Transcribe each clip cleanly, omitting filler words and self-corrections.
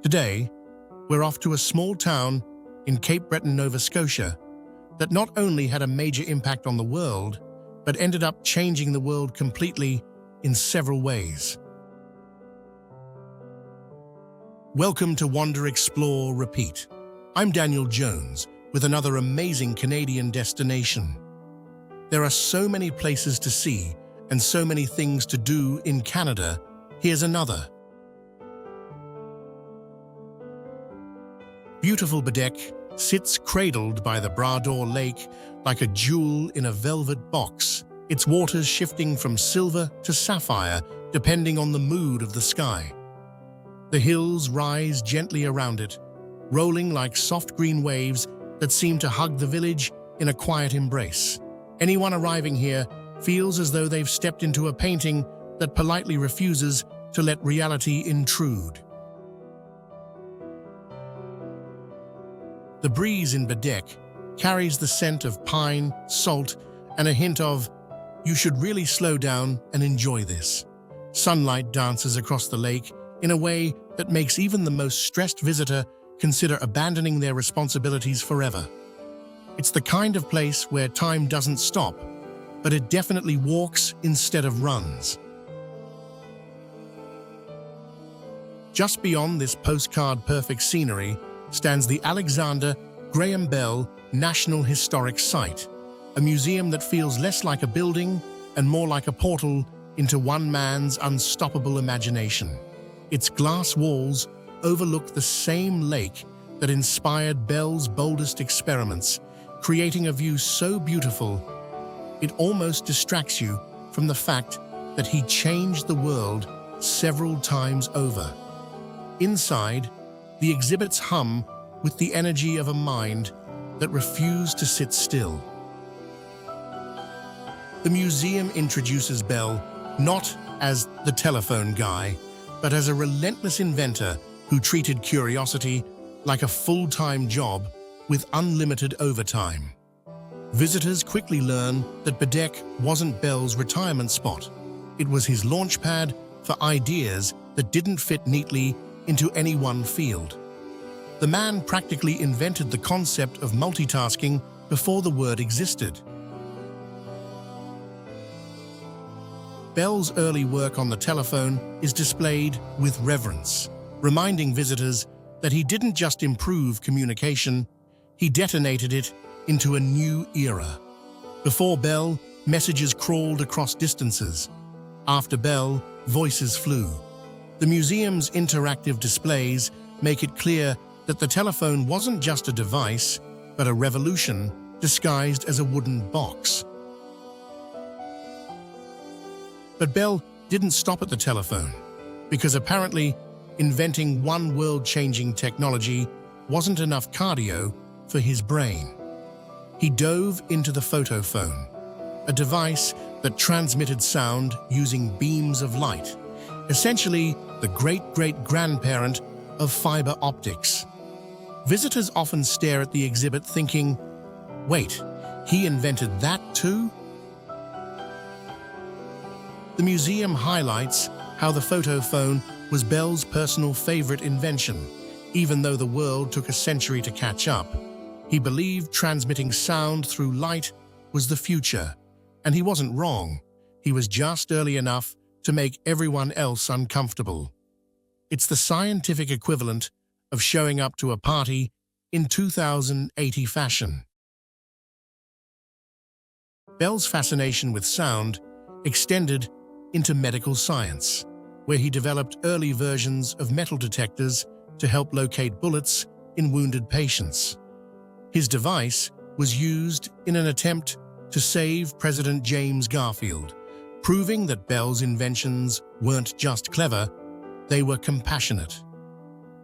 Today, we're off to a small town in Cape Breton, Nova Scotia, that not only had a major impact on the world, but ended up changing the world completely in several ways. Welcome to Wander, Explore, Repeat. I'm Daniel Jones with another amazing Canadian destination. There are so many places to see and so many things to do in Canada. Here's another. Beautiful Baddeck sits cradled by the Bras d'Or Lake like a jewel in a velvet box, its waters shifting from silver to sapphire depending on the mood of the sky. The hills rise gently around it, rolling like soft green waves that seem to hug the village in a quiet embrace. Anyone arriving here feels as though they've stepped into a painting that politely refuses to let reality intrude. The breeze in Baddeck carries the scent of pine, salt, and a hint of, "You should really slow down and enjoy this." Sunlight dances across the lake in a way that makes even the most stressed visitor consider abandoning their responsibilities forever. It's the kind of place where time doesn't stop, but it definitely walks instead of runs. Just beyond this postcard-perfect scenery stands the Alexander Graham Bell National Historic Site, a museum that feels less like a building and more like a portal into one man's unstoppable imagination. Its glass walls overlook the same lake that inspired Bell's boldest experiments, creating a view so beautiful it almost distracts you from the fact that he changed the world several times over. Inside, the exhibits hum with the energy of a mind that refused to sit still. The museum introduces Bell not as the telephone guy, but as a relentless inventor who treated curiosity like a full-time job with unlimited overtime. Visitors quickly learn that Baddeck wasn't Bell's retirement spot. It was his launchpad for ideas that didn't fit neatly into any one field. The man practically invented the concept of multitasking before the word existed. Bell's early work on the telephone is displayed with reverence, reminding visitors that he didn't just improve communication, he detonated it into a new era. Before Bell, messages crawled across distances. After Bell, voices flew. The museum's interactive displays make it clear that the telephone wasn't just a device, but a revolution disguised as a wooden box. But Bell didn't stop at the telephone, because apparently inventing one world-changing technology wasn't enough cardio for his brain. He dove into the photophone, a device that transmitted sound using beams of light, essentially the great-great-grandparent of fiber optics. Visitors often stare at the exhibit thinking, "Wait, he invented that too?" The museum highlights how the photophone was Bell's personal favorite invention. Even though the world took a century to catch up, he believed transmitting sound through light was the future. And he wasn't wrong. He was just early enough to make everyone else uncomfortable. It's the scientific equivalent of showing up to a party in 2080 fashion. Bell's fascination with sound extended into medical science, where he developed early versions of metal detectors to help locate bullets in wounded patients. His device was used in an attempt to save President James Garfield, proving that Bell's inventions weren't just clever, they were compassionate.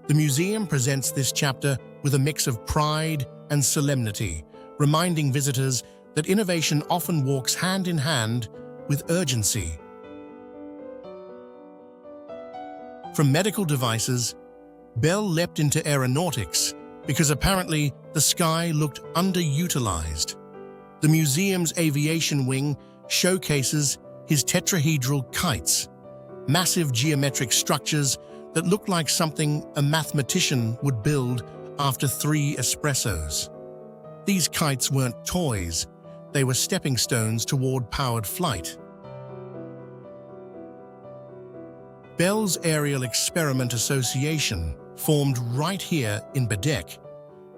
The museum presents this chapter with a mix of pride and solemnity, reminding visitors that innovation often walks hand in hand with urgency. From medical devices, Bell leapt into aeronautics because apparently the sky looked underutilized. The museum's aviation wing showcases his tetrahedral kites, massive geometric structures that looked like something a mathematician would build after 3 espressos. These kites weren't toys, they were stepping stones toward powered flight. Bell's Aerial Experiment Association, formed right here in Baddeck,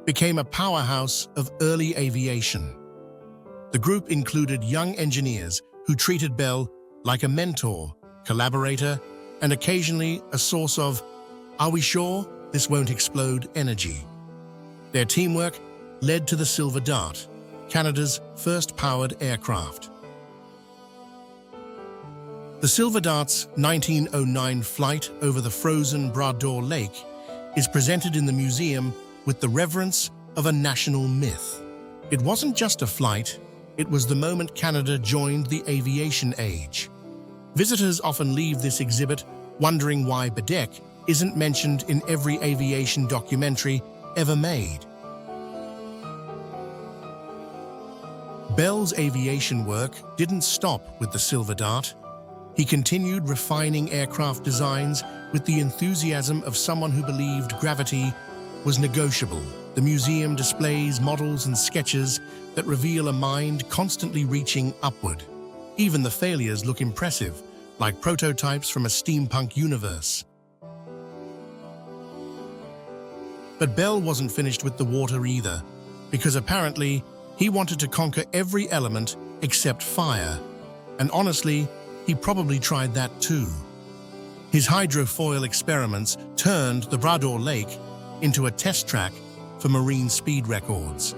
became a powerhouse of early aviation. The group included young engineers who treated Bell like a mentor, collaborator, and occasionally a source of, "Are we sure this won't explode?" energy. Their teamwork led to the Silver Dart, Canada's first powered aircraft. The Silver Dart's 1909 flight over the frozen Bras d'Or Lake is presented in the museum with the reverence of a national myth. It wasn't just a flight, it was the moment Canada joined the aviation age. Visitors often leave this exhibit wondering why Baddeck isn't mentioned in every aviation documentary ever made. Bell's aviation work didn't stop with the Silver Dart. He continued refining aircraft designs with the enthusiasm of someone who believed gravity was negotiable. The museum displays models and sketches that reveal a mind constantly reaching upward. Even the failures look impressive, like prototypes from a steampunk universe. But Bell wasn't finished with the water either, because apparently he wanted to conquer every element except fire. And honestly, he probably tried that too. His hydrofoil experiments turned the Bras d'Or Lake into a test track for marine speed records.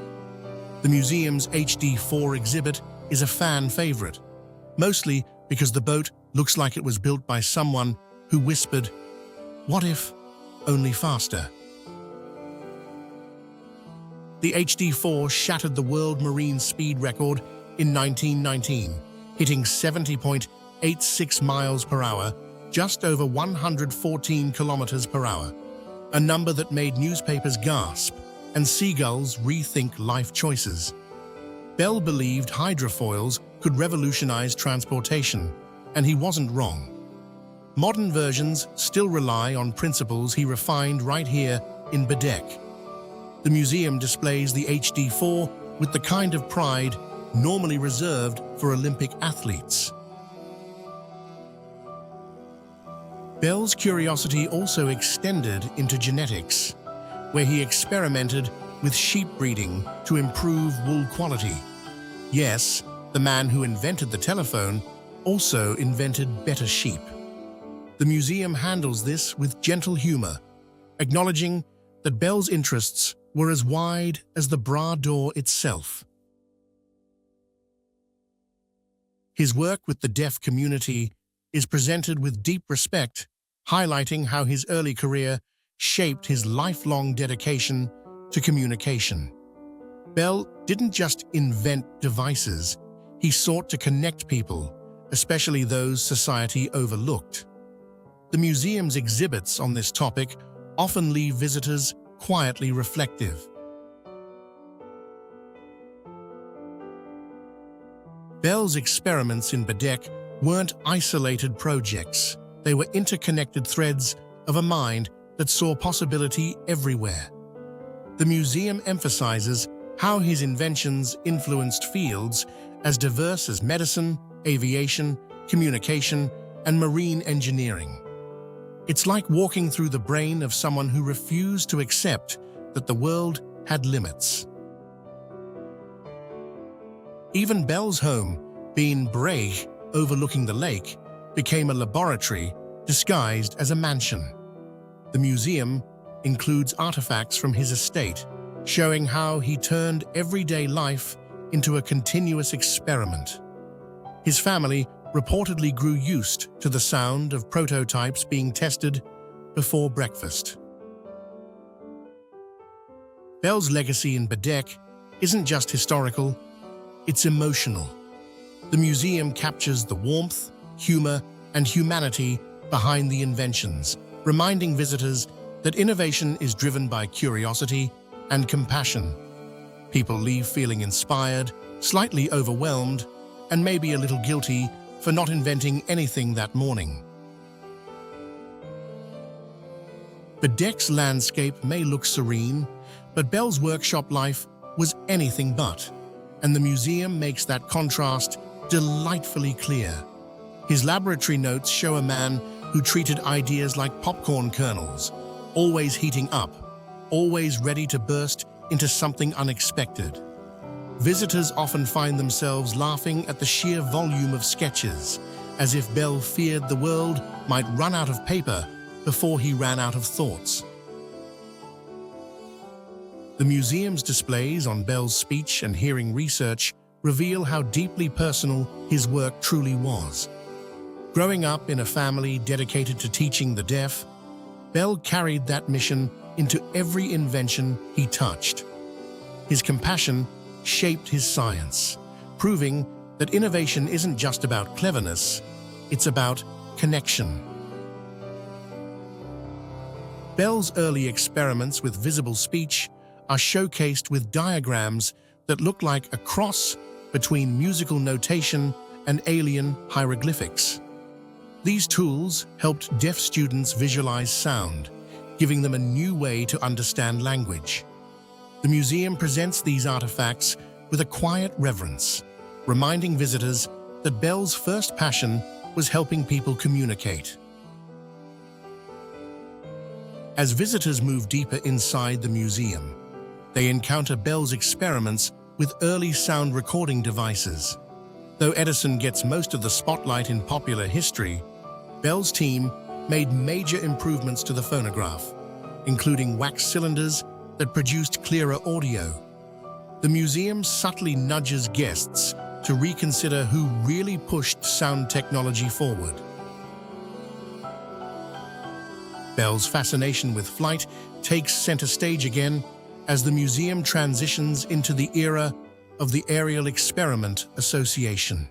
The museum's HD4 exhibit is a fan favorite, mostly because the boat looks like it was built by someone who whispered, "What if, only faster?" The HD4 shattered the world marine speed record in 1919, hitting 70.86 miles per hour, just over 114 kilometers per hour, a number that made newspapers gasp and seagulls rethink life choices. Bell believed hydrofoils could revolutionize transportation, and he wasn't wrong. Modern versions still rely on principles he refined right here in Baddeck. The museum displays the HD4 with the kind of pride normally reserved for Olympic athletes. Bell's curiosity also extended into genetics, where he experimented with sheep breeding to improve wool quality. Yes, the man who invented the telephone also invented better sheep. The museum handles this with gentle humor, acknowledging that Bell's interests were as wide as the Bras d'Or itself. His work with the deaf community is presented with deep respect, highlighting how his early career shaped his lifelong dedication to communication. Bell didn't just invent devices, he sought to connect people, especially those society overlooked. The museum's exhibits on this topic often leave visitors quietly reflective. Bell's experiments in Baddeck weren't isolated projects. They were interconnected threads of a mind that saw possibility everywhere. The museum emphasizes how his inventions influenced fields as diverse as medicine, aviation, communication, and marine engineering. It's like walking through the brain of someone who refused to accept that the world had limits. Even Bell's home, being Baddeck, overlooking the lake, became a laboratory disguised as a mansion. The museum includes artifacts from his estate, showing how he turned everyday life into a continuous experiment. His family reportedly grew used to the sound of prototypes being tested before breakfast. Bell's legacy in Baddeck isn't just historical, it's emotional. The museum captures the warmth, humor, and humanity behind the inventions, reminding visitors that innovation is driven by curiosity and compassion. People leave feeling inspired, slightly overwhelmed, and maybe a little guilty for not inventing anything that morning. Baddeck's landscape may look serene, but Bell's workshop life was anything but, and the museum makes that contrast delightfully clear. His laboratory notes show a man who treated ideas like popcorn kernels, always heating up, always ready to burst into something unexpected. Visitors often find themselves laughing at the sheer volume of sketches, as if Bell feared the world might run out of paper before he ran out of thoughts. The museum's displays on Bell's speech and hearing research reveal how deeply personal his work truly was. Growing up in a family dedicated to teaching the deaf, Bell carried that mission into every invention he touched. His compassion shaped his science, proving that innovation isn't just about cleverness, it's about connection. Bell's early experiments with visible speech are showcased with diagrams that look like a cross between musical notation and alien hieroglyphics. These tools helped deaf students visualize sound, giving them a new way to understand language. The museum presents these artifacts with a quiet reverence, reminding visitors that Bell's first passion was helping people communicate. As visitors move deeper inside the museum, they encounter Bell's experiments with early sound recording devices. Though Edison gets most of the spotlight in popular history, Bell's team made major improvements to the phonograph, including wax cylinders that produced clearer audio. The museum subtly nudges guests to reconsider who really pushed sound technology forward. Bell's fascination with flight takes center stage again as the museum transitions into the era of the Aerial Experiment Association.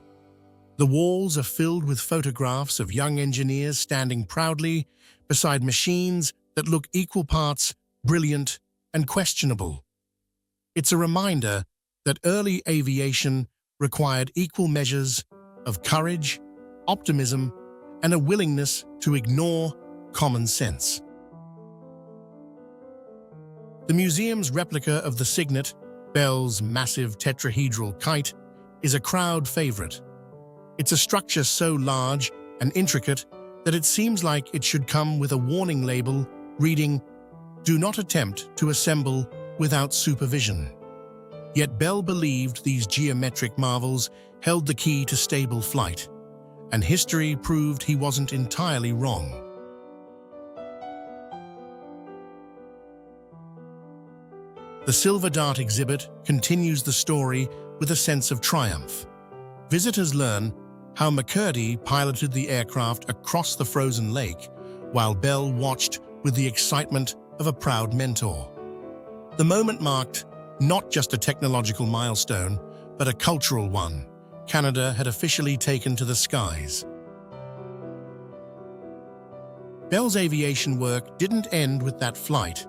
The walls are filled with photographs of young engineers standing proudly beside machines that look equal parts brilliant and questionable. It's a reminder that early aviation required equal measures of courage, optimism, and a willingness to ignore common sense. The museum's replica of the Cygnet, Bell's massive tetrahedral kite, is a crowd favorite. It's a structure so large and intricate that it seems like it should come with a warning label reading, "Do not attempt to assemble without supervision." Yet Bell believed these geometric marvels held the key to stable flight, and history proved he wasn't entirely wrong. The Silver Dart exhibit continues the story with a sense of triumph. Visitors learn how McCurdy piloted the aircraft across the frozen lake, while Bell watched with the excitement of a proud mentor. The moment marked not just a technological milestone, but a cultural one. Canada had officially taken to the skies. Bell's aviation work didn't end with that flight.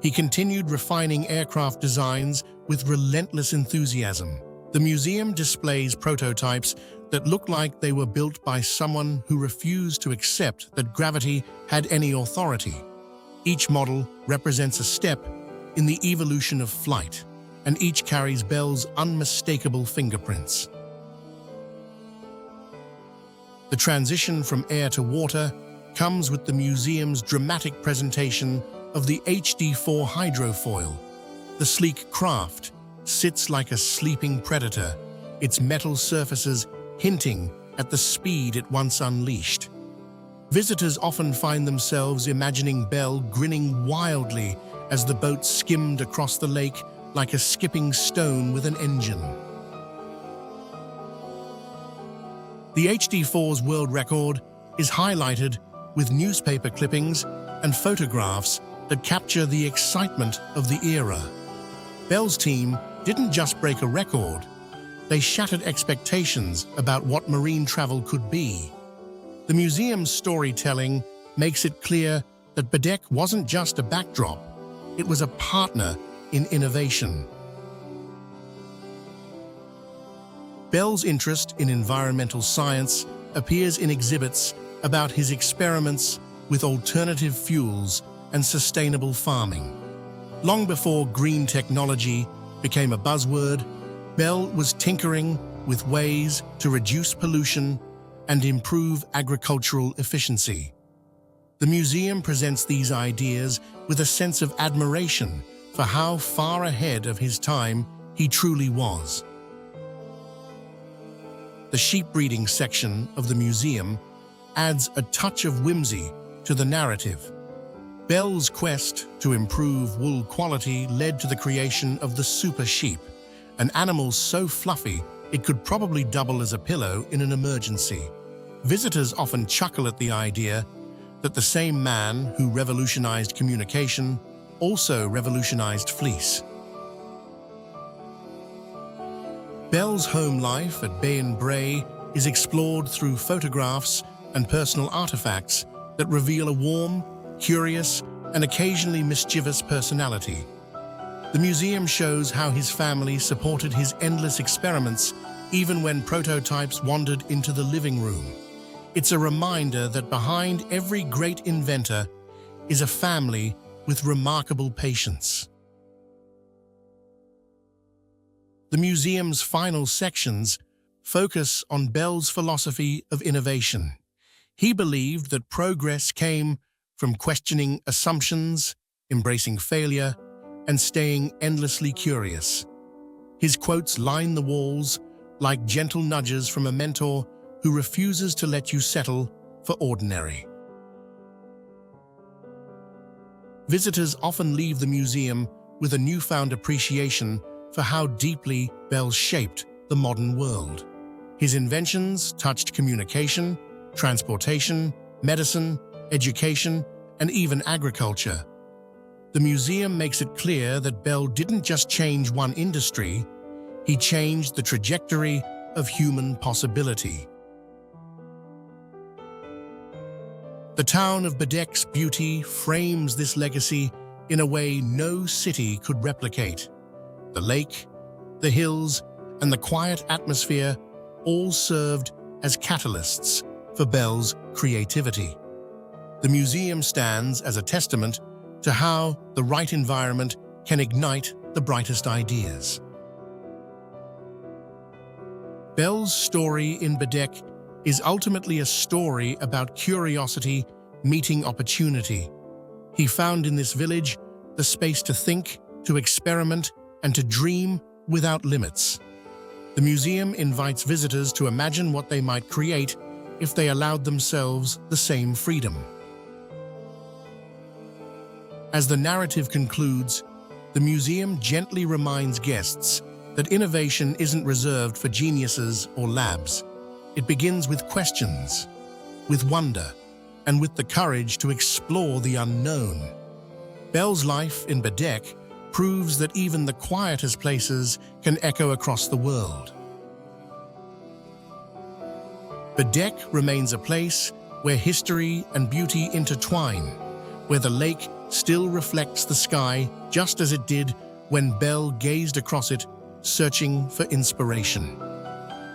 He continued refining aircraft designs with relentless enthusiasm. The museum displays prototypes that look like they were built by someone who refused to accept that gravity had any authority. Each model represents a step in the evolution of flight, and each carries Bell's unmistakable fingerprints. The transition from air to water comes with the museum's dramatic presentation of the HD4 hydrofoil. The sleek craft sits like a sleeping predator, its metal surfaces hinting at the speed it once unleashed. Visitors often find themselves imagining Bell grinning wildly as the boat skimmed across the lake like a skipping stone with an engine. The HD4's world record is highlighted with newspaper clippings and photographs that capture the excitement of the era. Bell's team didn't just break a record, they shattered expectations about what marine travel could be. The museum's storytelling makes it clear that Baddeck wasn't just a backdrop, it was a partner in innovation. Bell's interest in environmental science appears in exhibits about his experiments with alternative fuels and sustainable farming. Long before green technology became a buzzword, Bell was tinkering with ways to reduce pollution and improve agricultural efficiency. The museum presents these ideas with a sense of admiration for how far ahead of his time he truly was. The sheep breeding section of the museum adds a touch of whimsy to the narrative. Bell's quest to improve wool quality led to the creation of the super sheep, an animal so fluffy it could probably double as a pillow in an emergency. Visitors often chuckle at the idea that the same man who revolutionized communication also revolutionized fleece. Bell's home life at Bay and Bray is explored through photographs and personal artifacts that reveal a warm, curious, and occasionally mischievous personality. The museum shows how his family supported his endless experiments even when prototypes wandered into the living room. It's a reminder that behind every great inventor is a family with remarkable patience. The museum's final sections focus on Bell's philosophy of innovation. He believed that progress came from questioning assumptions, embracing failure, and staying endlessly curious. His quotes line the walls like gentle nudges from a mentor who refuses to let you settle for ordinary. Visitors often leave the museum with a newfound appreciation for how deeply Bell shaped the modern world. His inventions touched communication, transportation, medicine, education, and even agriculture. The museum makes it clear that Bell didn't just change one industry, he changed the trajectory of human possibility. The town of Baddeck's beauty frames this legacy in a way no city could replicate. The lake, the hills, and the quiet atmosphere all served as catalysts for Bell's creativity. The museum stands as a testament to how the right environment can ignite the brightest ideas. Bell's story in Baddeck is ultimately a story about curiosity meeting opportunity. He found in this village the space to think, to experiment, and to dream without limits. The museum invites visitors to imagine what they might create if they allowed themselves the same freedom. As the narrative concludes, the museum gently reminds guests that innovation isn't reserved for geniuses or labs. It begins with questions, with wonder, and with the courage to explore the unknown. Bell's life in Baddeck proves that even the quietest places can echo across the world. Baddeck remains a place where history and beauty intertwine, where the lake still reflects the sky just as it did when Bell gazed across it, searching for inspiration.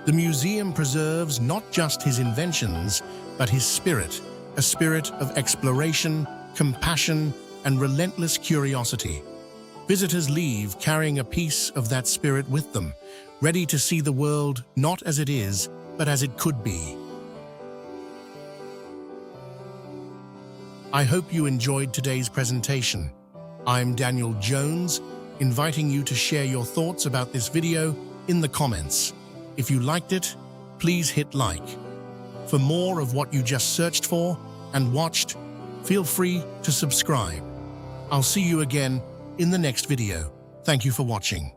The museum preserves not just his inventions, but his spirit, a spirit of exploration, compassion, and relentless curiosity. Visitors leave carrying a piece of that spirit with them, ready to see the world not as it is, but as it could be. I hope you enjoyed today's presentation. I'm Daniel Jones, inviting you to share your thoughts about this video in the comments. If you liked it, please hit like. For more of what you just searched for and watched, feel free to subscribe. I'll see you again in the next video. Thank you for watching.